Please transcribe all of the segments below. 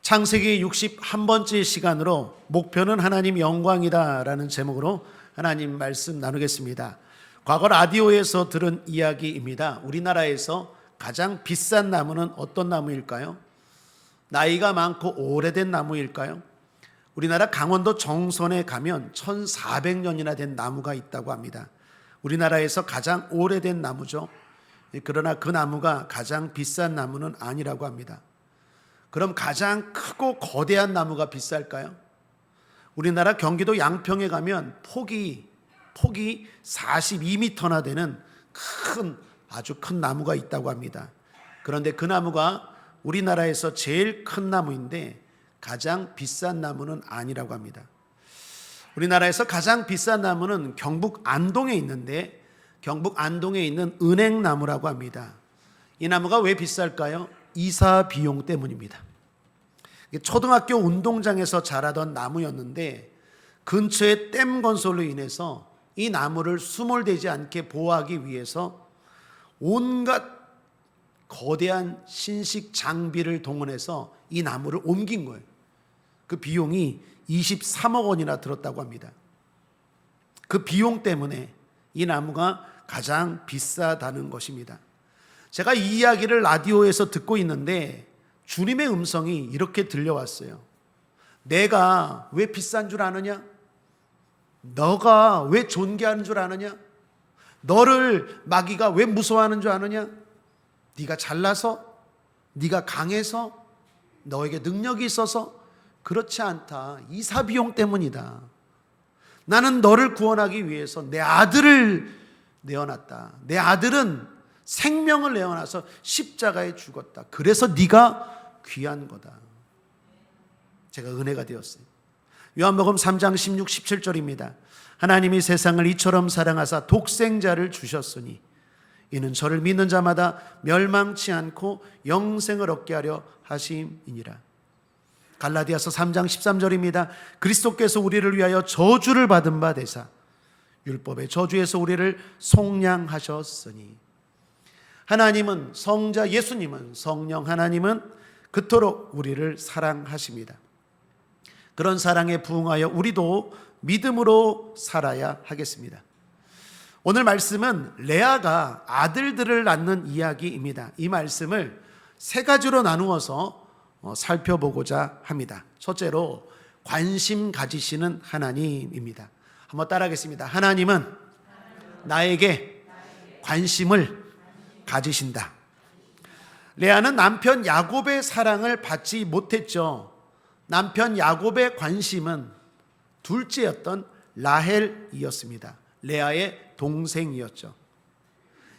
창세기 61번째 시간으로 목표는 하나님 영광이다 라는 제목으로 하나님 말씀 나누겠습니다. 과거 라디오에서 들은 이야기입니다. 우리나라에서 가장 비싼 나무는 어떤 나무일까요? 나이가 많고 오래된 나무일까요? 우리나라 강원도 정선에 가면 1400년이나 된 나무가 있다고 합니다. 우리나라에서 가장 오래된 나무죠. 그러나 그 나무가 가장 비싼 나무는 아니라고 합니다. 그럼 가장 크고 거대한 나무가 비쌀까요? 우리나라 경기도 양평에 가면 폭이 42m나 되는 아주 큰 나무가 있다고 합니다. 그런데 그 나무가 우리나라에서 제일 큰 나무인데 가장 비싼 나무는 아니라고 합니다. 우리나라에서 가장 비싼 나무는 경북 안동에 있는데 경북 안동에 있는 은행나무라고 합니다. 이 나무가 왜 비쌀까요? 이사 비용 때문입니다. 초등학교 운동장에서 자라던 나무였는데 근처에 댐 건설로 인해서 이 나무를 수몰되지 않게 보호하기 위해서 온갖 거대한 신식 장비를 동원해서 이 나무를 옮긴 거예요. 그 비용이 23억 원이나 들었다고 합니다. 그 비용 때문에 이 나무가 가장 비싸다는 것입니다. 제가 이 이야기를 라디오에서 듣고 있는데 주님의 음성이 이렇게 들려왔어요. 내가 왜 비싼 줄 아느냐? 너가 왜 존귀한 줄 아느냐? 너를 마귀가 왜 무서워하는 줄 아느냐? 네가 잘나서? 네가 강해서? 너에게 능력이 있어서? 그렇지 않다. 이사 비용 때문이다. 나는 너를 구원하기 위해서 내 아들을 내어놨다. 내 아들은 생명을 내어놔서 십자가에 죽었다. 그래서 네가 귀한 거다. 제가 은혜가 되었어요. 요한복음 3장 16, 17절입니다. 하나님이 세상을 이처럼 사랑하사 독생자를 주셨으니 이는 저를 믿는 자마다 멸망치 않고 영생을 얻게 하려 하심이니라. 갈라디아서 3장 13절입니다. 그리스도께서 우리를 위하여 저주를 받은 바 되사 율법의 저주에서 우리를 속량하셨으니. 하나님은, 성자 예수님은, 성령 하나님은 그토록 우리를 사랑하십니다. 그런 사랑에 부응하여 우리도 믿음으로 살아야 하겠습니다. 오늘 말씀은 레아가 아들들을 낳는 이야기입니다. 이 말씀을 세 가지로 나누어서 살펴보고자 합니다. 첫째로 관심 가지시는 하나님입니다. 한번 따라하겠습니다. 하나님은 나에게 관심을 가지신다. 레아는 남편 야곱의 사랑을 받지 못했죠. 남편 야곱의 관심은 둘째였던 라헬이었습니다. 레아의 동생이었죠.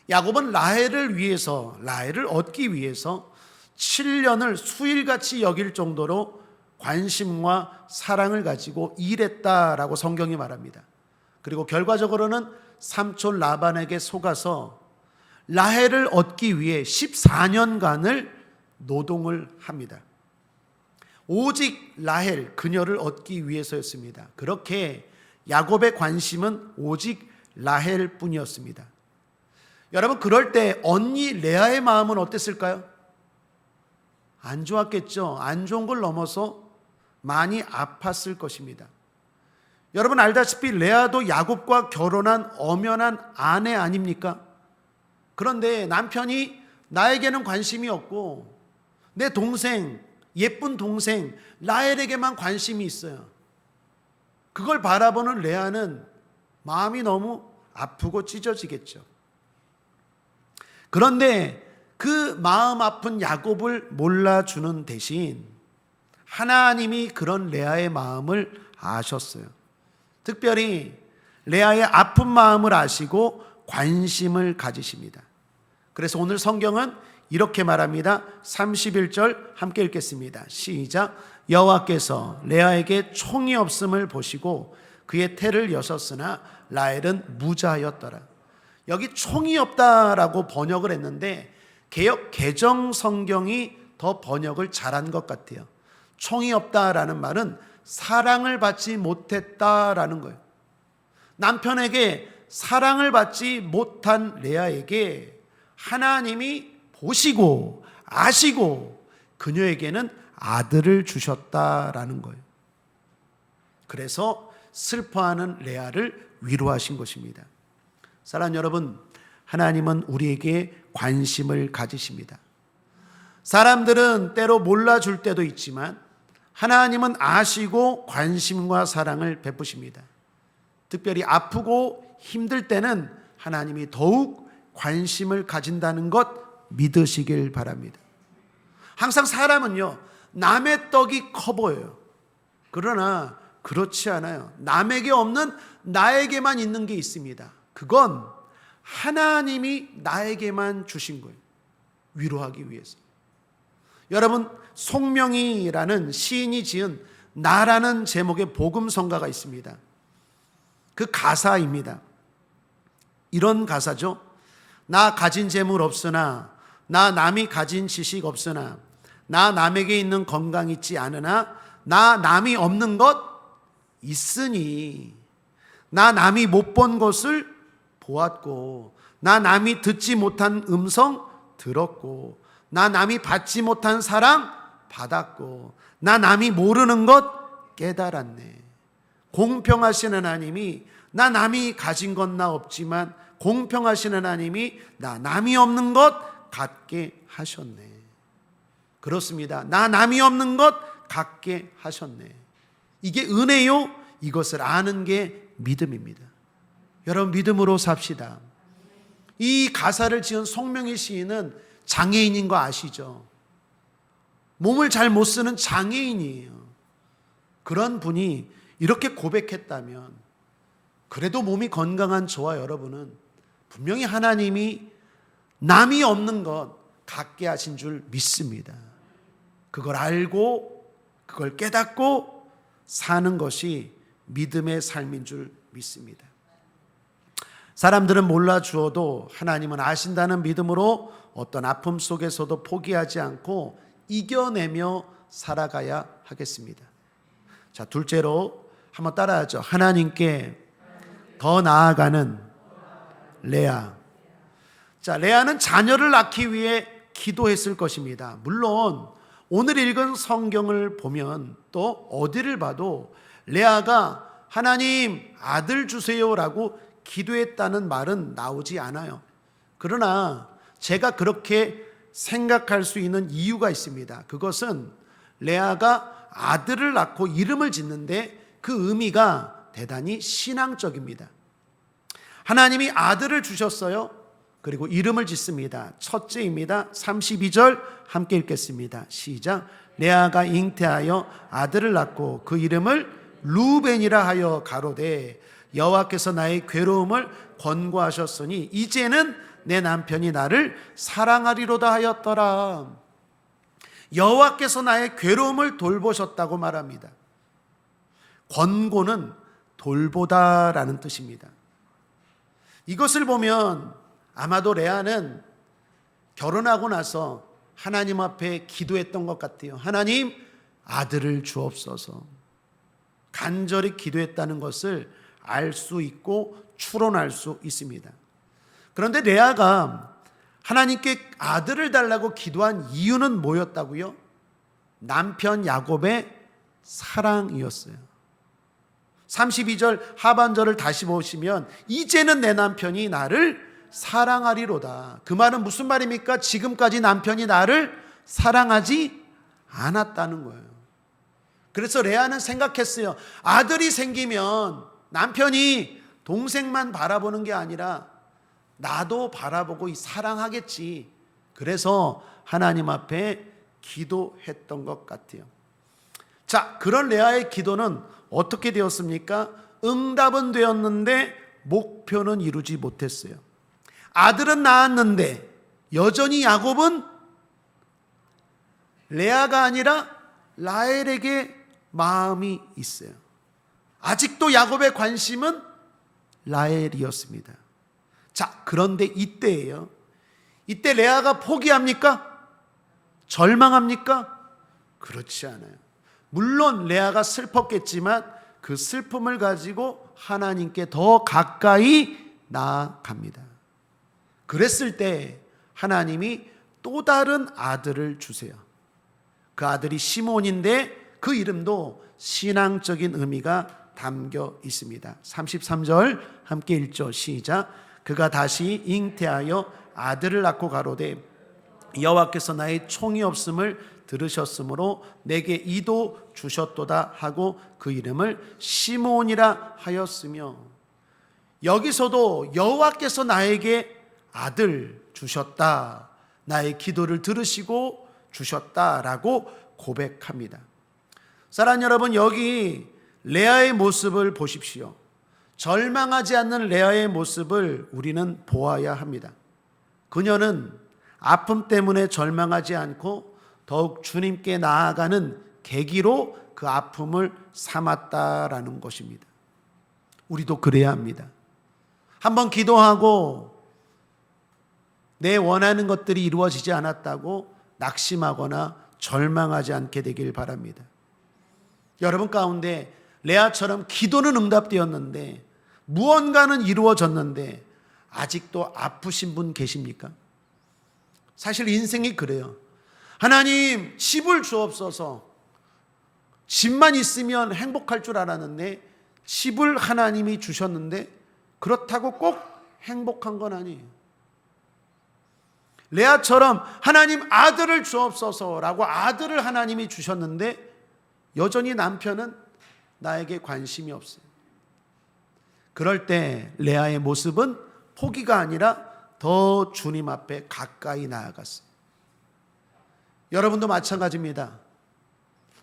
야곱은 라헬을 얻기 위해서 7년을 수일같이 여길 정도로 관심과 사랑을 가지고 일했다라고 성경이 말합니다. 그리고 결과적으로는 삼촌 라반에게 속아서 라헬을 얻기 위해 14년간을 노동을 합니다. 오직 라헬, 그녀를 얻기 위해서였습니다. 그렇게 야곱의 관심은 오직 라헬 뿐이었습니다. 여러분, 그럴 때 언니 레아의 마음은 어땠을까요? 안 좋았겠죠. 안 좋은 걸 넘어서 많이 아팠을 것입니다. 여러분 알다시피 레아도 야곱과 결혼한 엄연한 아내 아닙니까? 그런데 남편이 나에게는 관심이 없고 내 동생, 예쁜 동생 라헬에게만 관심이 있어요. 그걸 바라보는 레아는 마음이 너무 아프고 찢어지겠죠. 그런데 그 마음 아픈 야곱을 몰라주는 대신 하나님이 그런 레아의 마음을 아셨어요. 특별히 레아의 아픈 마음을 아시고 관심을 가지십니다. 그래서 오늘 성경은 이렇게 말합니다. 31절 함께 읽겠습니다. 시작. 여호와께서 레아에게 총이 없음을 보시고 그의 태를 여셨으나 라헬은 무자였더라. 여기 총이 없다라고 번역을 했는데 개역 개정 성경이 더 번역을 잘한 것 같아요. 총이 없다라는 말은 사랑을 받지 못했다라는 거예요. 남편에게 사랑을 받지 못한 레아에게 하나님이 보시고 아시고 그녀에게는 아들을 주셨다라는 거예요. 그래서 슬퍼하는 레아를 위로하신 것입니다. 사랑하는 여러분, 하나님은 우리에게 관심을 가지십니다. 사람들은 때로 몰라줄 때도 있지만 하나님은 아시고 관심과 사랑을 베푸십니다. 특별히 아프고 힘들 때는 하나님이 더욱 관심을 가진다는 것 믿으시길 바랍니다. 항상 사람은요, 남의 떡이 커 보여요. 그러나 그렇지 않아요. 남에게 없는 나에게만 있는 게 있습니다. 그건 하나님이 나에게만 주신 거예요. 위로하기 위해서. 여러분, 송명이라는 시인이 지은 나라는 제목의 복음성가가 있습니다. 그 가사입니다. 이런 가사죠. 나 가진 재물 없으나, 나 남이 가진 지식 없으나, 나 남에게 있는 건강 있지 않으나, 나 남이 없는 것 있으니, 나 남이 못 본 것을 보았고, 나 남이 듣지 못한 음성 들었고, 나 남이 받지 못한 사랑 받았고, 나 남이 모르는 것 깨달았네. 공평하신 하나님이 나 남이 가진 건 나 없지만 공평하신 하나님이 나 남이 없는 것 갖게 하셨네. 그렇습니다. 나 남이 없는 것 갖게 하셨네. 이게 은혜요? 이것을 아는 게 믿음입니다. 여러분, 믿음으로 삽시다. 이 가사를 지은 송명희 시인은 장애인인 거 아시죠? 몸을 잘 못 쓰는 장애인이에요. 그런 분이 이렇게 고백했다면 그래도 몸이 건강한 저와 여러분은 분명히 하나님이 남이 없는 것 갖게 하신 줄 믿습니다. 그걸 알고 그걸 깨닫고 사는 것이 믿음의 삶인 줄 믿습니다. 사람들은 몰라주어도 하나님은 아신다는 믿음으로 어떤 아픔 속에서도 포기하지 않고 이겨내며 살아가야 하겠습니다. 자, 둘째로 한번 따라하죠. 하나님께 더 나아가는 레아. 자, 레아는 자녀를 낳기 위해 기도했을 것입니다. 물론 오늘 읽은 성경을 보면 또 어디를 봐도 레아가 하나님 아들 주세요라고 기도했다는 말은 나오지 않아요. 그러나 제가 그렇게 생각할 수 있는 이유가 있습니다. 그것은 레아가 아들을 낳고 이름을 짓는데 그 의미가 대단히 신앙적입니다. 하나님이 아들을 주셨어요. 그리고 이름을 짓습니다. 첫째입니다. 32절 함께 읽겠습니다. 시작. 레아가 잉태하여 아들을 낳고 그 이름을 루벤이라 하여 가로되 여호와께서 나의 괴로움을 권고하셨으니 이제는 내 남편이 나를 사랑하리로다 하였더라. 여호와께서 나의 괴로움을 돌보셨다고 말합니다. 권고는 돌보다라는 뜻입니다. 이것을 보면 아마도 레아는 결혼하고 나서 하나님 앞에 기도했던 것 같아요. 하나님, 아들을 주옵소서. 간절히 기도했다는 것을 알 수 있고 추론할 수 있습니다. 그런데 레아가 하나님께 아들을 달라고 기도한 이유는 뭐였다고요? 남편 야곱의 사랑이었어요. 32절 하반절을 다시 보시면 이제는 내 남편이 나를 사랑하리로다. 그 말은 무슨 말입니까? 지금까지 남편이 나를 사랑하지 않았다는 거예요. 그래서 레아는 생각했어요. 아들이 생기면 남편이 동생만 바라보는 게 아니라 나도 바라보고 사랑하겠지. 그래서 하나님 앞에 기도했던 것 같아요. 자, 그런 레아의 기도는 어떻게 되었습니까? 응답은 되었는데 목표는 이루지 못했어요. 아들은 낳았는데 여전히 야곱은 레아가 아니라 라헬에게 마음이 있어요. 아직도 야곱의 관심은 라헬이었습니다. 자, 그런데 이때예요. 이때 레아가 포기합니까? 절망합니까? 그렇지 않아요. 물론 레아가 슬펐겠지만 그 슬픔을 가지고 하나님께 더 가까이 나아갑니다. 그랬을 때 하나님이 또 다른 아들을 주세요. 그 아들이 시몬인데 그 이름도 신앙적인 의미가 담겨 있습니다. 33절 함께 읽죠. 시작. 그가 다시 잉태하여 아들을 낳고 가로되 여호와께서 나의 총이 없음을 들으셨으므로 내게 이도 주셨도다 하고 그 이름을 시몬이라 하였으며, 여기서도 여호와께서 나에게 아들 주셨다, 나의 기도를 들으시고 주셨다라고 고백합니다. 사랑하는 여러분, 여기 레아의 모습을 보십시오. 절망하지 않는 레아의 모습을 우리는 보아야 합니다. 그녀는 아픔 때문에 절망하지 않고 더욱 주님께 나아가는 계기로 그 아픔을 삼았다라는 것입니다. 우리도 그래야 합니다. 한번 기도하고 내 원하는 것들이 이루어지지 않았다고 낙심하거나 절망하지 않게 되길 바랍니다. 여러분 가운데 레아처럼 기도는 응답되었는데 무언가는 이루어졌는데 아직도 아프신 분 계십니까? 사실 인생이 그래요. 하나님 집을 주옵소서. 집만 있으면 행복할 줄 알았는데 집을 하나님이 주셨는데 그렇다고 꼭 행복한 건 아니에요. 레아처럼 하나님 아들을 주옵소서라고 아들을 하나님이 주셨는데 여전히 남편은 나에게 관심이 없어요. 그럴 때 레아의 모습은 포기가 아니라 더 주님 앞에 가까이 나아갔어요. 여러분도 마찬가지입니다.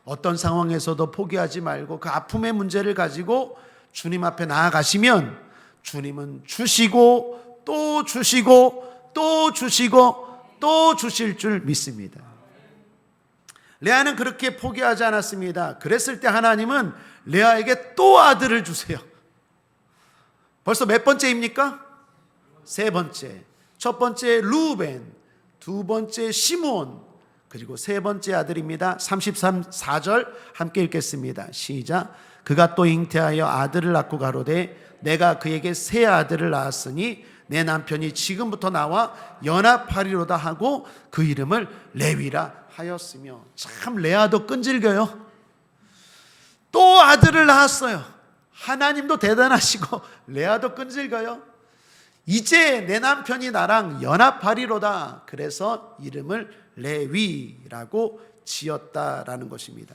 어떤 상황에서도 포기하지 말고 그 아픔의 문제를 가지고 주님 앞에 나아가시면 주님은 주시고 또 주시고 또 주시고 또 주실 줄 믿습니다. 레아는 그렇게 포기하지 않았습니다. 그랬을 때 하나님은 레아에게 또 아들을 주세요. 벌써 몇 번째입니까? 세 번째. 첫 번째 루벤, 두 번째 시몬, 그리고 세 번째 아들입니다. 34절 함께 읽겠습니다. 시작. 그가 또 잉태하여 아들을 낳고 가로되 내가 그에게 세 아들을 낳았으니 내 남편이 지금부터 나와 연합하리로다 하고 그 이름을 레위라 하였으며. 참 레아도 끈질겨요. 또 아들을 낳았어요. 하나님도 대단하시고 레아도 끈질겨요. 이제 내 남편이 나랑 연합하리로다. 그래서 이름을 레위라고 지었다라는 것입니다.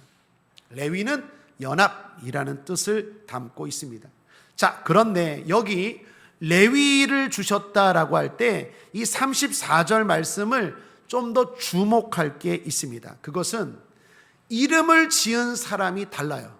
레위는 연합이라는 뜻을 담고 있습니다. 자, 그런데 여기 레위를 주셨다라고 할 때 이 34절 말씀을 좀 더 주목할 게 있습니다. 그것은 이름을 지은 사람이 달라요.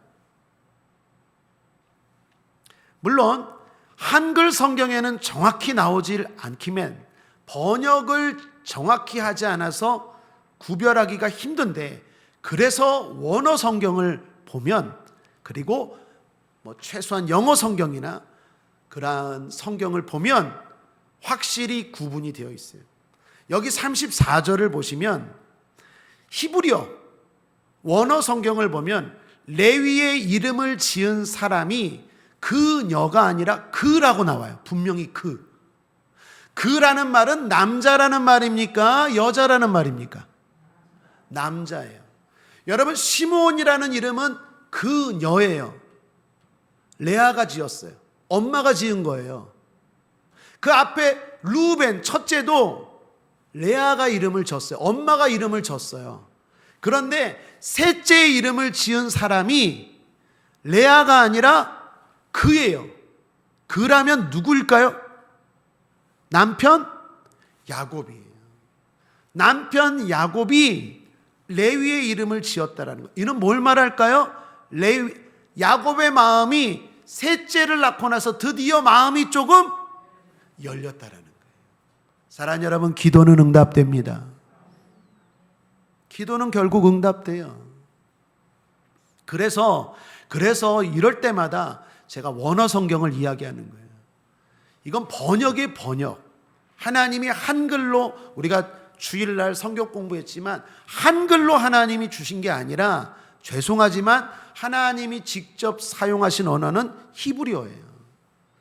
물론 한글 성경에는 정확히 나오질 않기면 번역을 정확히 하지 않아서 구별하기가 힘든데, 그래서 원어 성경을 보면, 그리고 최소한 영어 성경이나 그러한 성경을 보면 확실히 구분이 되어 있어요. 여기 34절을 보시면 히브리어 원어 성경을 보면 레위의 이름을 지은 사람이 그녀가 아니라 그라고 나와요. 분명히 그. 그라는 말은 남자라는 말입니까? 여자라는 말입니까? 남자예요. 여러분, 시몬이라는 이름은 그녀예요. 레아가 지었어요. 엄마가 지은 거예요. 그 앞에 루벤 첫째도 레아가 이름을 졌어요. 엄마가 이름을 졌어요. 그런데 셋째의 이름을 지은 사람이 레아가 아니라 그예요. 그라면 누구일까요? 남편 야곱이에요. 남편 야곱이 레위의 이름을 지었다라는 거. 이는 뭘 말할까요? 야곱의 마음이 셋째를 낳고 나서 드디어 마음이 조금 열렸다라는 거예요. 사랑하는 여러분, 기도는 응답됩니다. 기도는 결국 응답돼요. 그래서 이럴 때마다 제가 원어 성경을 이야기하는 거예요. 이건 번역의 번역. 하나님이 한글로, 우리가 주일날 성경 공부했지만 한글로 하나님이 주신 게 아니라, 죄송하지만 하나님이 직접 사용하신 언어는 히브리어예요.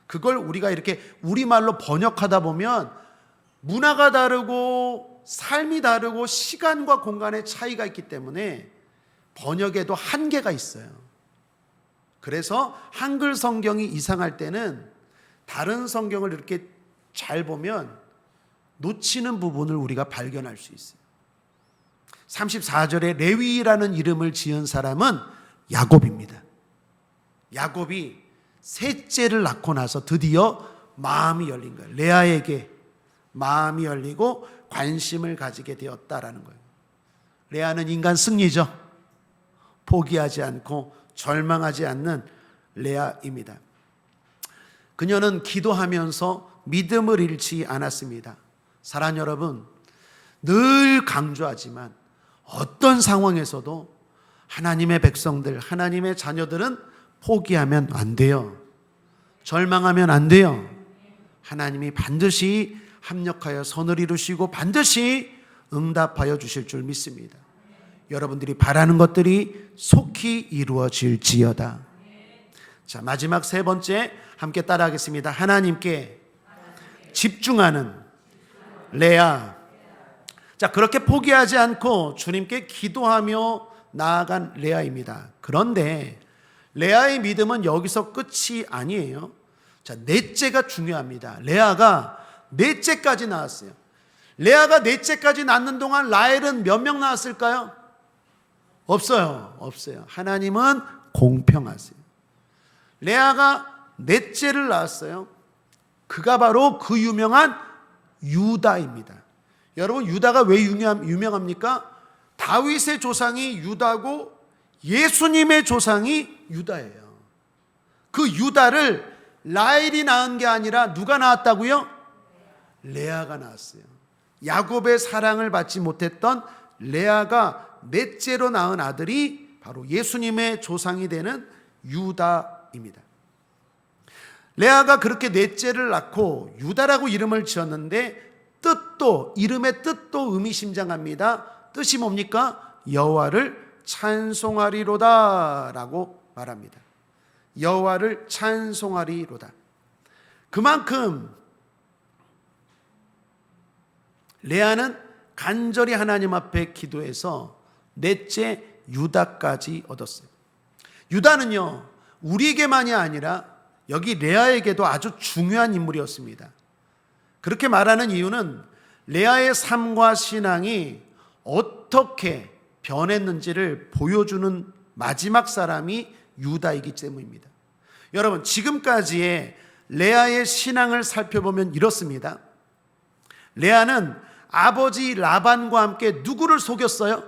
그걸 우리가 이렇게 우리말로 번역하다 보면 문화가 다르고 삶이 다르고 시간과 공간의 차이가 있기 때문에 번역에도 한계가 있어요. 그래서 한글 성경이 이상할 때는 다른 성경을 이렇게 잘 보면 놓치는 부분을 우리가 발견할 수 있어요. 34절에 레위라는 이름을 지은 사람은 야곱입니다. 야곱이 셋째를 낳고 나서 드디어 마음이 열린 거예요. 레아에게 마음이 열리고 관심을 가지게 되었다라는 거예요. 레아는 인간 승리죠. 포기하지 않고 절망하지 않는 레아입니다. 그녀는 기도하면서 믿음을 잃지 않았습니다. 사랑하는 여러분, 늘 강조하지만 어떤 상황에서도 하나님의 백성들, 하나님의 자녀들은 포기하면 안 돼요. 절망하면 안 돼요. 하나님이 반드시 합력하여 선을 이루시고 반드시 응답하여 주실 줄 믿습니다. 여러분들이 바라는 것들이 속히 이루어질지어다. 자, 마지막 세 번째 함께 따라하겠습니다. 하나님께 집중하는 레아. 자, 그렇게 포기하지 않고 주님께 기도하며 나아간 레아입니다. 그런데 레아의 믿음은 여기서 끝이 아니에요. 자, 넷째가 중요합니다. 레아가 넷째까지 낳았어요. 레아가 넷째까지 낳는 동안 라헬은 몇 명 낳았을까요? 없어요. 하나님은 공평하세요. 레아가 넷째를 낳았어요. 그가 바로 그 유명한 유다입니다. 여러분, 유다가 왜 유명합니까? 다윗의 조상이 유다고 예수님의 조상이 유다예요. 그 유다를 라헬이 낳은 게 아니라 누가 낳았다고요? 레아가 낳았어요. 야곱의 사랑을 받지 못했던 레아가 넷째로 낳은 아들이 바로 예수님의 조상이 되는 유다입니다. 레아가 그렇게 넷째를 낳고 유다라고 이름을 지었는데 이름의 뜻도 의미심장합니다. 뜻이 뭡니까? 여호와를 찬송하리로다 라고 말합니다. 여호와를 찬송하리로다. 그만큼 레아는 간절히 하나님 앞에 기도해서 넷째 유다까지 얻었어요. 유다는요, 우리에게만이 아니라 여기 레아에게도 아주 중요한 인물이었습니다. 그렇게 말하는 이유는 레아의 삶과 신앙이 어떻게 변했는지를 보여주는 마지막 사람이 유다이기 때문입니다. 여러분, 지금까지의 레아의 신앙을 살펴보면 이렇습니다. 레아는 아버지 라반과 함께 누구를 속였어요?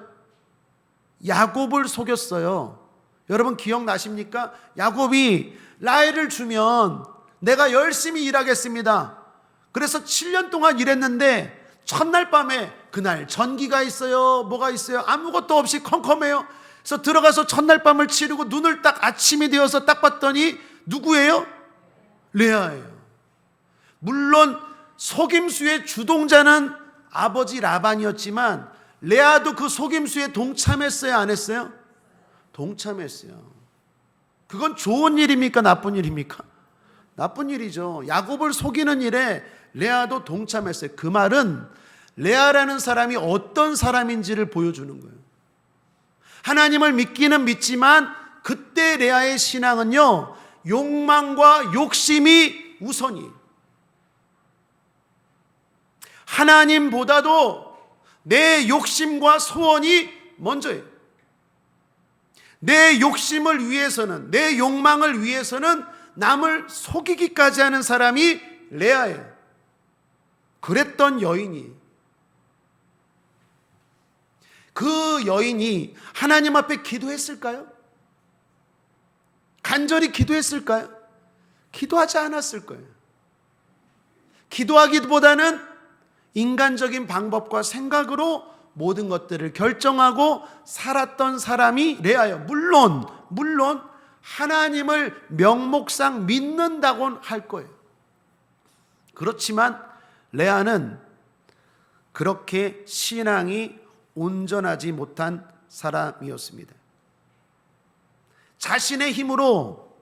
야곱을 속였어요. 여러분 기억나십니까? 야곱이 라헬을 주면 내가 열심히 일하겠습니다. 그래서 7년 동안 일했는데 첫날 밤에, 그날 전기가 있어요, 뭐가 있어요, 아무것도 없이 컴컴해요. 그래서 들어가서 첫날 밤을 치르고 눈을 딱 아침이 되어서 딱 봤더니 누구예요? 레아예요. 물론 속임수의 주동자는 아버지 라반이었지만 레아도 그 속임수에 동참했어요, 안 했어요? 동참했어요. 그건 좋은 일입니까, 나쁜 일입니까? 나쁜 일이죠. 야곱을 속이는 일에 레아도 동참했어요. 그 말은 레아라는 사람이 어떤 사람인지를 보여주는 거예요. 하나님을 믿기는 믿지만 그때 레아의 신앙은요, 욕망과 욕심이 우선이에요. 하나님보다도 내 욕심과 소원이 먼저예요. 내 욕심을 위해서는, 내 욕망을 위해서는 남을 속이기까지 하는 사람이 레아예요. 그랬던 여인이, 그 여인이 하나님 앞에 기도했을까요? 간절히 기도했을까요? 기도하지 않았을 거예요. 기도하기보다는 인간적인 방법과 생각으로 모든 것들을 결정하고 살았던 사람이 레아예요. 물론 하나님을 명목상 믿는다고는 할 거예요. 그렇지만 레아는 그렇게 신앙이 온전하지 못한 사람이었습니다. 자신의 힘으로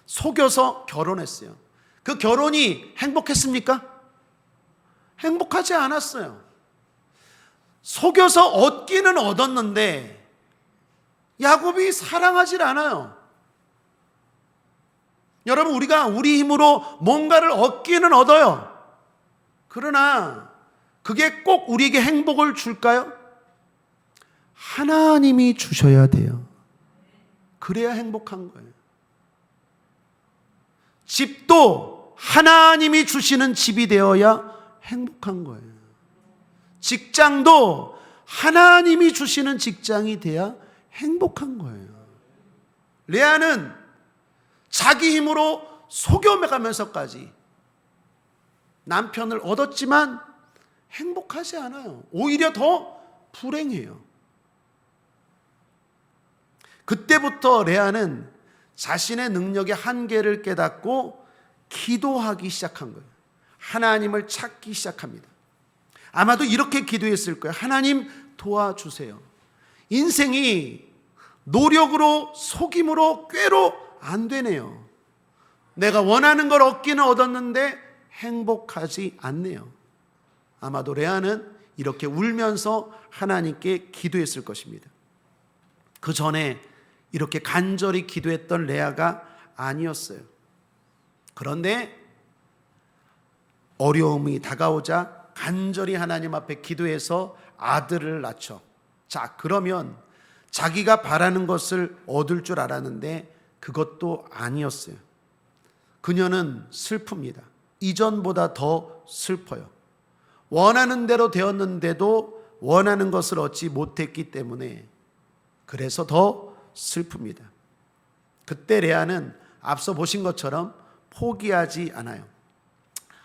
속여서 결혼했어요. 그 결혼이 행복했습니까? 행복하지 않았어요. 속여서 얻기는 얻었는데 야곱이 사랑하질 않아요. 여러분, 우리가 우리 힘으로 뭔가를 얻기는 얻어요. 그러나 그게 꼭 우리에게 행복을 줄까요? 하나님이 주셔야 돼요. 그래야 행복한 거예요. 집도 하나님이 주시는 집이 되어야 행복한 거예요. 직장도 하나님이 주시는 직장이 돼야 행복한 거예요. 레아는 자기 힘으로 속여가면서까지 남편을 얻었지만 행복하지 않아요. 오히려 더 불행해요. 그때부터 레아는 자신의 능력의 한계를 깨닫고 기도하기 시작한 거예요. 하나님을 찾기 시작합니다. 아마도 이렇게 기도했을 거예요. 하나님 도와주세요. 인생이 노력으로 속임으로 꾀로 안 되네요. 내가 원하는 걸 얻기는 얻었는데 행복하지 않네요. 아마도 레아는 이렇게 울면서 하나님께 기도했을 것입니다. 그 전에 이렇게 간절히 기도했던 레아가 아니었어요. 그런데 어려움이 다가오자 간절히 하나님 앞에 기도해서 아들을 낳죠. 자, 그러면 자기가 바라는 것을 얻을 줄 알았는데 그것도 아니었어요. 그녀는 슬픕니다. 이전보다 더 슬퍼요. 원하는 대로 되었는데도 원하는 것을 얻지 못했기 때문에 그래서 더 슬픕니다. 그때 레아는 앞서 보신 것처럼 포기하지 않아요.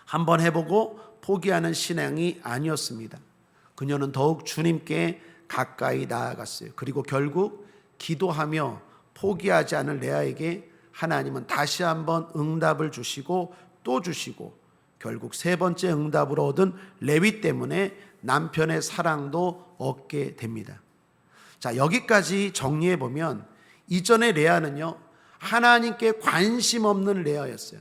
한번 해보고 포기하는 신앙이 아니었습니다. 그녀는 더욱 주님께 가까이 나아갔어요. 그리고 결국 기도하며 포기하지 않은 레아에게 하나님은 다시 한번 응답을 주시고 또 주시고 결국 세 번째 응답으로 얻은 레위 때문에 남편의 사랑도 얻게 됩니다. 자, 여기까지 정리해 보면 이전의 레아는요, 하나님께 관심 없는 레아였어요.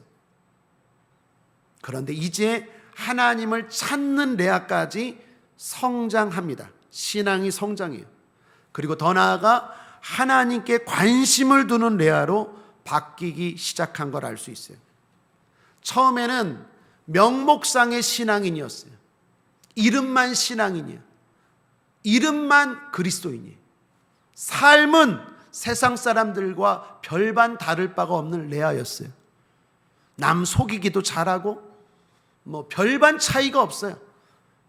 그런데 이제 하나님을 찾는 레아까지 성장합니다. 신앙이 성장해요. 그리고 더 나아가 하나님께 관심을 두는 레아로 바뀌기 시작한 걸 알 수 있어요. 처음에는 명목상의 신앙인이었어요. 이름만 신앙인이에요. 이름만 그리스도인이에요. 삶은 세상 사람들과 별반 다를 바가 없는 레아였어요. 남 속이기도 잘하고 별반 차이가 없어요.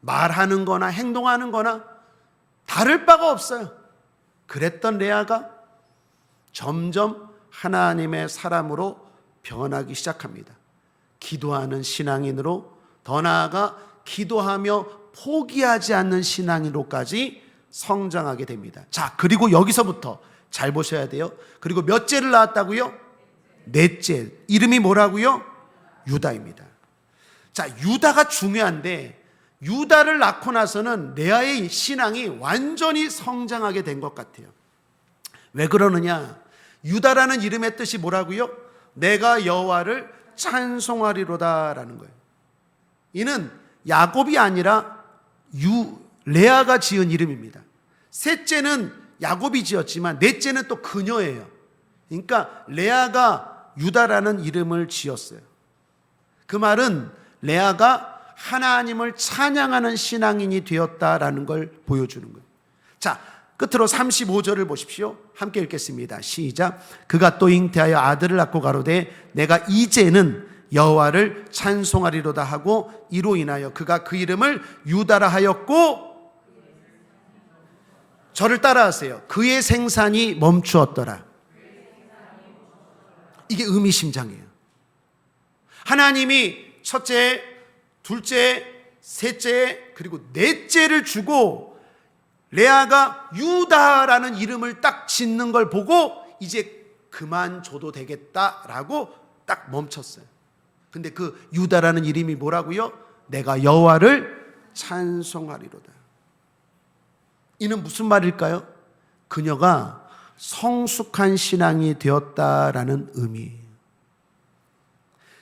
말하는 거나 행동하는 거나 다를 바가 없어요. 그랬던 레아가 점점 하나님의 사람으로 변하기 시작합니다. 기도하는 신앙인으로, 더 나아가 기도하며 포기하지 않는 신앙인으로까지 성장하게 됩니다. 자, 그리고 여기서부터 잘 보셔야 돼요. 그리고 몇째를 낳았다고요? 넷째. 이름이 뭐라고요? 유다입니다. 자, 유다가 중요한데 유다를 낳고 나서는 레아의 신앙이 완전히 성장하게 된 것 같아요. 왜 그러느냐? 유다라는 이름의 뜻이 뭐라고요? 내가 여호와를 찬송하리로다라는 거예요. 이는 야곱이 아니라 레아가 지은 이름입니다. 셋째는 야곱이 지었지만 넷째는 또 그녀예요. 그러니까 레아가 유다라는 이름을 지었어요. 그 말은 레아가 하나님을 찬양하는 신앙인이 되었다라는 걸 보여주는 거예요. 자, 끝으로 35절을 보십시오. 함께 읽겠습니다. 시작. 그가 또 잉태하여 아들을 낳고 가로되 내가 이제는 여호와를 찬송하리로다 하고 이로 인하여 그가 그 이름을 유다라 하였고, 저를 따라하세요. 그의 생산이 멈추었더라. 이게 의미심장해요. 하나님이 첫째, 둘째, 셋째, 그리고 넷째를 주고 레아가 유다라는 이름을 딱 짓는 걸 보고 이제 그만 줘도 되겠다라고 딱 멈췄어요. 근데 그 유다라는 이름이 뭐라고요? 내가 여호와를 찬송하리로다. 이는 무슨 말일까요? 그녀가 성숙한 신앙이 되었다라는 의미예요.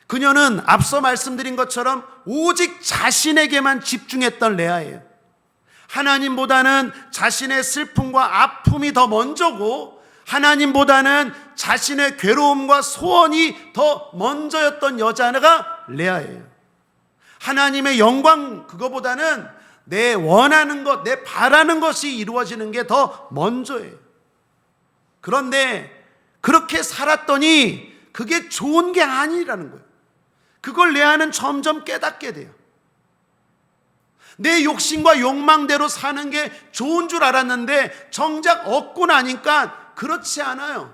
그녀는 앞서 말씀드린 것처럼 오직 자신에게만 집중했던 레아예요. 하나님보다는 자신의 슬픔과 아픔이 더 먼저고 하나님보다는 자신의 괴로움과 소원이 더 먼저였던 여자가 레아예요. 하나님의 영광 그거보다는 내 원하는 것, 내 바라는 것이 이루어지는 게 더 먼저예요. 그런데 그렇게 살았더니 그게 좋은 게 아니라는 거예요. 그걸 레아는 점점 깨닫게 돼요. 내 욕심과 욕망대로 사는 게 좋은 줄 알았는데 정작 얻고 나니까 그렇지 않아요.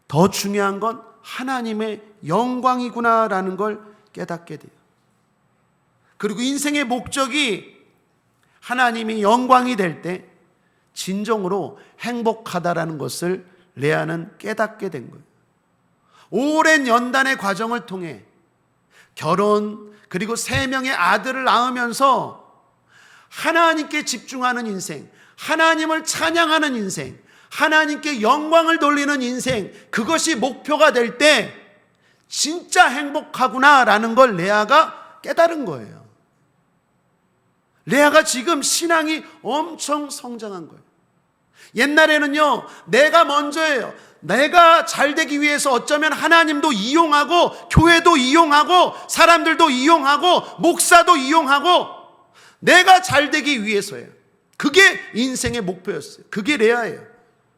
더 중요한 건 하나님의 영광이구나라는 걸 깨닫게 돼요. 그리고 인생의 목적이 하나님이 영광이 될 때 진정으로 행복하다라는 것을 레아는 깨닫게 된 거예요. 오랜 연단의 과정을 통해 결혼 그리고 3명의 아들을 낳으면서 하나님께 집중하는 인생, 하나님을 찬양하는 인생, 하나님께 영광을 돌리는 인생, 그것이 목표가 될 때 진짜 행복하구나라는 걸 레아가 깨달은 거예요. 레아가 지금 신앙이 엄청 성장한 거예요. 옛날에는요, 내가 먼저예요. 내가 잘 되기 위해서 어쩌면 하나님도 이용하고 교회도 이용하고 사람들도 이용하고 목사도 이용하고 내가 잘 되기 위해서예요. 그게 인생의 목표였어요. 그게 레아예요.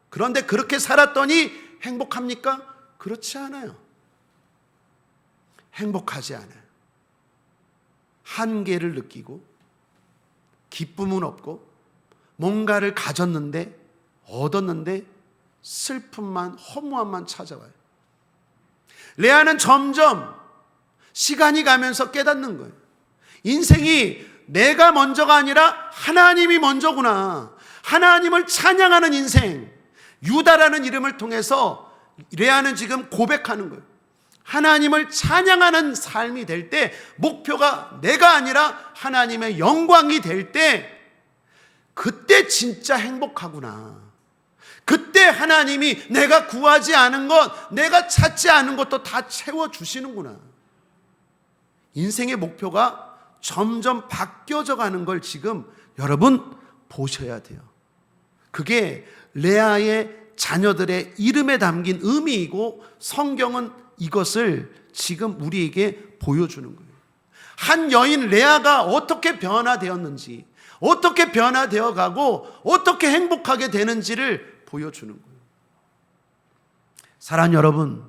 그런데 그렇게 살았더니 행복합니까? 그렇지 않아요. 행복하지 않아요. 한계를 느끼고 기쁨은 없고 뭔가를 가졌는데 얻었는데 슬픔만 허무함만 찾아와요. 레아는 점점 시간이 가면서 깨닫는 거예요. 인생이 내가 먼저가 아니라 하나님이 먼저구나. 하나님을 찬양하는 인생. 유다라는 이름을 통해서 레아는 지금 고백하는 거예요. 하나님을 찬양하는 삶이 될 때, 목표가 내가 아니라 하나님의 영광이 될 때, 그때 진짜 행복하구나. 그때 하나님이 내가 구하지 않은 것, 내가 찾지 않은 것도 다 채워주시는구나. 인생의 목표가 점점 바뀌어져 가는 걸 지금 여러분 보셔야 돼요. 그게 레아의 자녀들의 이름에 담긴 의미이고 성경은 이것을 지금 우리에게 보여주는 거예요. 한 여인 레아가 어떻게 변화되었는지, 어떻게 변화되어 가고 어떻게 행복하게 되는지를 보여주는 거예요. 사랑하는 여러분,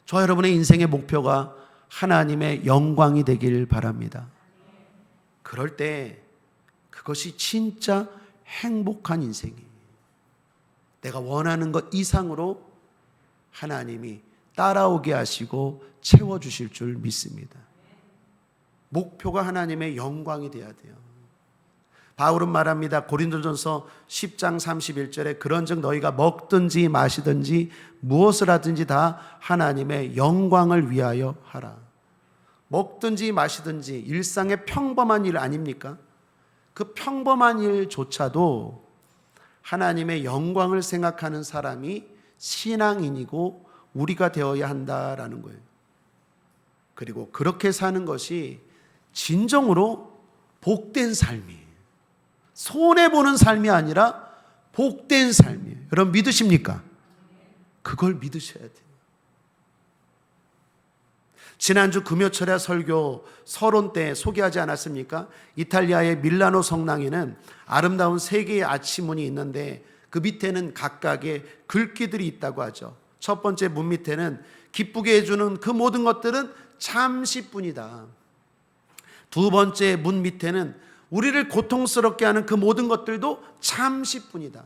저 여러분의 인생의 목표가 하나님의 영광이 되길 바랍니다. 그럴 때 그것이 진짜 행복한 인생이에요. 내가 원하는 것 이상으로 하나님이 따라오게 하시고 채워주실 줄 믿습니다. 목표가 하나님의 영광이 돼야 돼요. 바울은 말합니다. 고린도전서 10장 31절에 그런즉 너희가 먹든지 마시든지 무엇을 하든지 다 하나님의 영광을 위하여 하라. 먹든지 마시든지 일상의 평범한 일 아닙니까? 그 평범한 일조차도 하나님의 영광을 생각하는 사람이 신앙인이고 우리가 되어야 한다라는 거예요. 그리고 그렇게 사는 것이 진정으로 복된 삶이에요. 손해보는 삶이 아니라 복된 삶이에요. 여러분 믿으십니까? 그걸 믿으셔야 돼요. 지난주 금요철야 설교 서론 때 소개하지 않았습니까? 이탈리아의 밀라노 성당에는 아름다운 3개의 아치문이 있는데 그 밑에는 각각의 글귀들이 있다고 하죠. 첫 번째 문 밑에는 기쁘게 해주는 그 모든 것들은 잠시뿐이다. 두 번째 문 밑에는 우리를 고통스럽게 하는 그 모든 것들도 잠시뿐이다.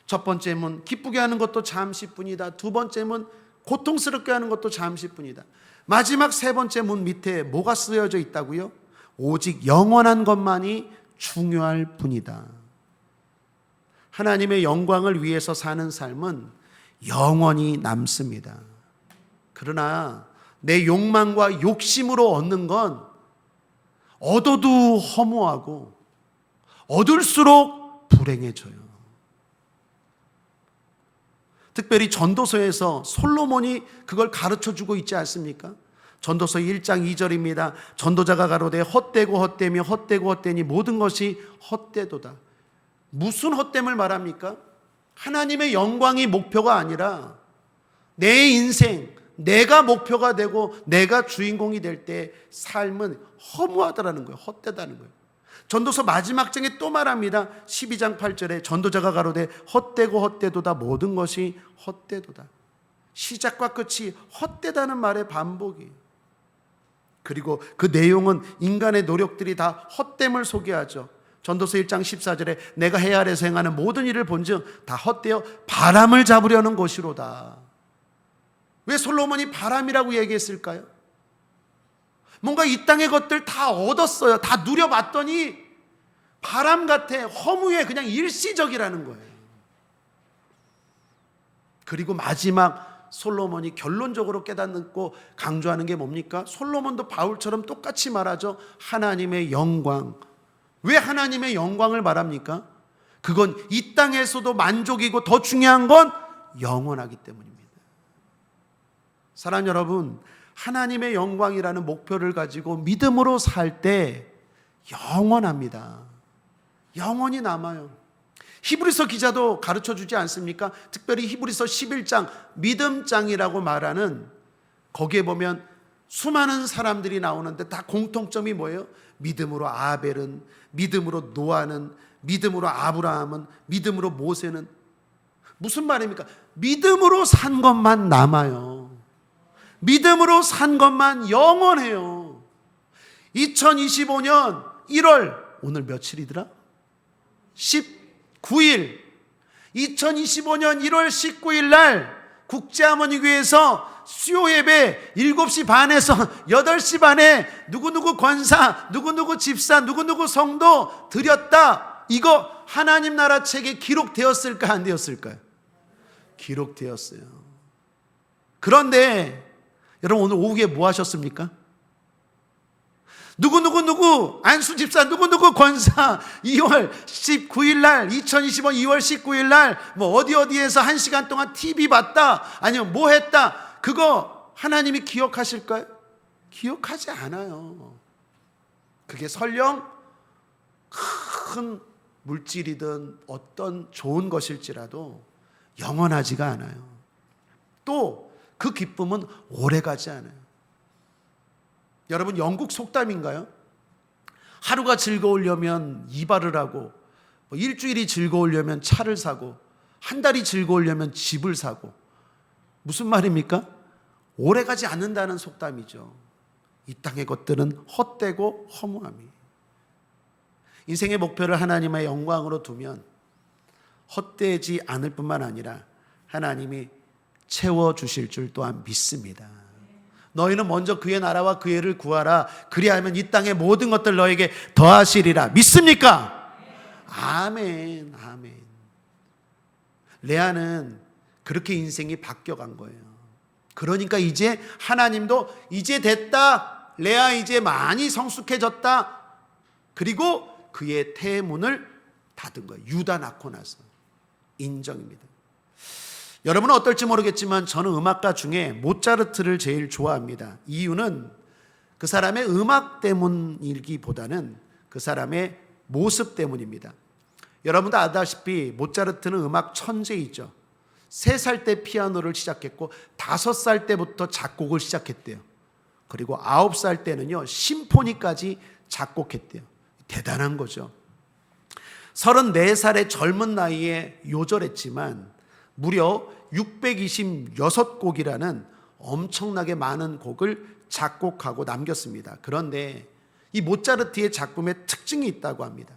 첫 번째 문 기쁘게 하는 것도 잠시뿐이다. 두 번째 문 고통스럽게 하는 것도 잠시뿐이다. 마지막 세 번째 문 밑에 뭐가 쓰여져 있다고요? 오직 영원한 것만이 중요할 뿐이다. 하나님의 영광을 위해서 사는 삶은 영원히 남습니다. 그러나 내 욕망과 욕심으로 얻는 건 얻어도 허무하고 얻을수록 불행해져요. 특별히 전도서에서 솔로몬이 그걸 가르쳐주고 있지 않습니까? 전도서 1장 2절입니다. 전도자가 가로되 헛되고 헛되며 헛되고 헛되니 모든 것이 헛되도다. 무슨 헛됨을 말합니까? 하나님의 영광이 목표가 아니라 내 인생, 내가 목표가 되고 내가 주인공이 될 때 삶은 허무하다라는 거예요. 헛되다는 거예요. 전도서 마지막 장에 또 말합니다. 12장 8절에 전도자가 가로되 헛되고 헛되도다. 모든 것이 헛되도다. 시작과 끝이 헛되다는 말의 반복이에요. 그리고 그 내용은 인간의 노력들이 다 헛됨을 소개하죠. 전도서 1장 14절에 내가 해 아래에서 행하는 모든 일을 본즉 다 헛되어 바람을 잡으려는 것이로다. 왜 솔로몬이 바람이라고 얘기했을까요? 뭔가 이 땅의 것들 다 얻었어요. 다 누려봤더니 바람 같아. 허무해. 그냥 일시적이라는 거예요. 그리고 마지막 솔로몬이 결론적으로 깨닫고 강조하는 게 뭡니까? 솔로몬도 바울처럼 똑같이 말하죠. 하나님의 영광. 왜 하나님의 영광을 말합니까? 그건 이 땅에서도 만족이고 더 중요한 건 영원하기 때문입니다. 사랑하는 여러분, 하나님의 영광이라는 목표를 가지고 믿음으로 살 때 영원합니다. 영원히 남아요. 히브리서 기자도 가르쳐 주지 않습니까? 특별히 히브리서 11장 믿음장이라고 말하는, 거기에 보면 수많은 사람들이 나오는데 다 공통점이 뭐예요? 믿음으로 아벨은, 믿음으로 노아는, 믿음으로 아브라함은, 믿음으로 모세는. 무슨 말입니까? 믿음으로 산 것만 남아요. 믿음으로 산 것만 영원해요. 2025년 1월, 오늘 며칠이더라? 19일, 2025년 1월 19일 날 국제하모니교회에서 수요 예배 7시 반에서 8시 반에 누구누구 권사, 누구누구 집사, 누구누구 성도 드렸다. 이거 하나님 나라 책에 기록되었을까 안 되었을까요? 기록되었어요. 그런데 여러분 오늘 오후에 뭐 하셨습니까? 누구 안수 집사, 누구 권사 2월 19일 날 2025년 2월 19일 날 뭐 어디에서 1시간 동안 TV 봤다, 아니면 뭐 했다, 그거 하나님이 기억하실까요? 기억하지 않아요. 그게 설령 큰 물질이든 어떤 좋은 것일지라도 영원하지가 않아요. 또 그 기쁨은 오래가지 않아요. 여러분, 영국 속담인가요? 하루가 즐거우려면 이발을 하고, 일주일이 즐거우려면 차를 사고, 한 달이 즐거우려면 집을 사고. 무슨 말입니까? 오래가지 않는다는 속담이죠. 이 땅의 것들은 헛되고 허무함이. 인생의 목표를 하나님의 영광으로 두면 헛되지 않을 뿐만 아니라 하나님이 채워주실 줄 또한 믿습니다. 너희는 먼저 그의 나라와 그의 의를 구하라. 그리하면 이 땅의 모든 것들 너에게 더하시리라. 믿습니까? 아멘, 아멘. 레아는 그렇게 인생이 바뀌어간 거예요. 그러니까 이제 하나님도 이제 됐다, 레아 이제 많이 성숙해졌다, 그리고 그의 태문을 닫은 거예요. 유다 낳고 나서. 인정입니다. 여러분은 어떨지 모르겠지만 저는 음악가 중에 모차르트를 제일 좋아합니다. 이유는 그 사람의 음악 때문이기보다는 그 사람의 모습 때문입니다. 여러분도 아다시피 모차르트는 음악 천재이죠. 3살 때 피아노를 시작했고 5살 때부터 작곡을 시작했대요. 그리고 9살 때는요 심포니까지 작곡했대요. 대단한 거죠. 34살의 젊은 나이에 요절했지만 무려 626곡이라는 엄청나게 많은 곡을 작곡하고 남겼습니다. 그런데 이 모차르트의 작품에 특징이 있다고 합니다.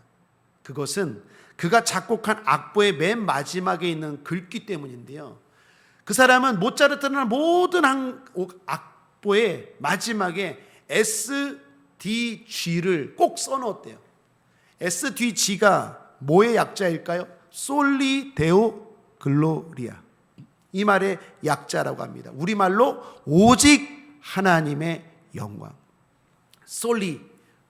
그것은 그가 작곡한 악보의 맨 마지막에 있는 글귀 때문인데요. 그 사람은 모차르트는 모든 악보의 마지막에 SDG를 꼭 써놓았대요. SDG가 뭐의 약자일까요? 솔리 데오 글로리아. 이 말의 약자라고 합니다. 우리말로 오직 하나님의 영광. 솔리,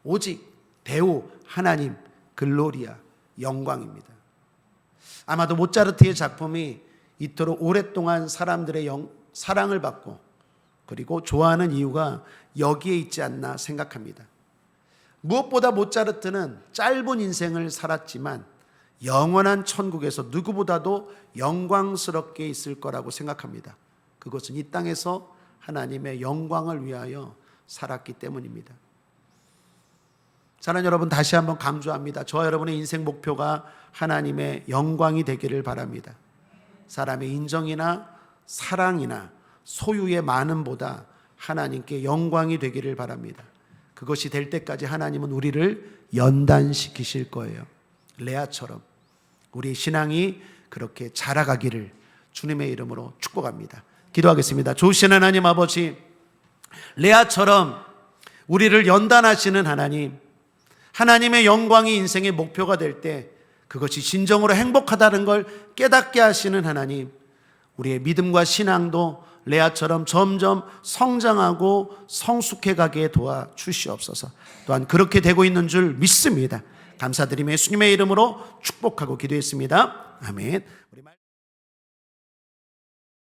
오직, 데오, 하나님, 글로리아, 영광입니다. 아마도 모차르트의 작품이 이토록 오랫동안 사람들의 사랑을 받고 그리고 좋아하는 이유가 여기에 있지 않나 생각합니다. 무엇보다 모차르트는 짧은 인생을 살았지만 영원한 천국에서 누구보다도 영광스럽게 있을 거라고 생각합니다. 그것은 이 땅에서 하나님의 영광을 위하여 살았기 때문입니다. 사랑하는 여러분, 다시 한번 강조합니다. 저와 여러분의 인생 목표가 하나님의 영광이 되기를 바랍니다. 사람의 인정이나 사랑이나 소유의 많음보다 하나님께 영광이 되기를 바랍니다. 그것이 될 때까지 하나님은 우리를 연단시키실 거예요. 레아처럼 우리의 신앙이 그렇게 자라가기를 주님의 이름으로 축복합니다. 기도하겠습니다. 좋으신 하나님 아버지, 레아처럼 우리를 연단하시는 하나님, 하나님의 영광이 인생의 목표가 될 때 그것이 진정으로 행복하다는 걸 깨닫게 하시는 하나님, 우리의 믿음과 신앙도 레아처럼 점점 성장하고 성숙해 가게 도와주시옵소서. 또한 그렇게 되고 있는 줄 믿습니다. 감사드리며 예수님의 이름으로 축복하고 기도했습니다. 아멘.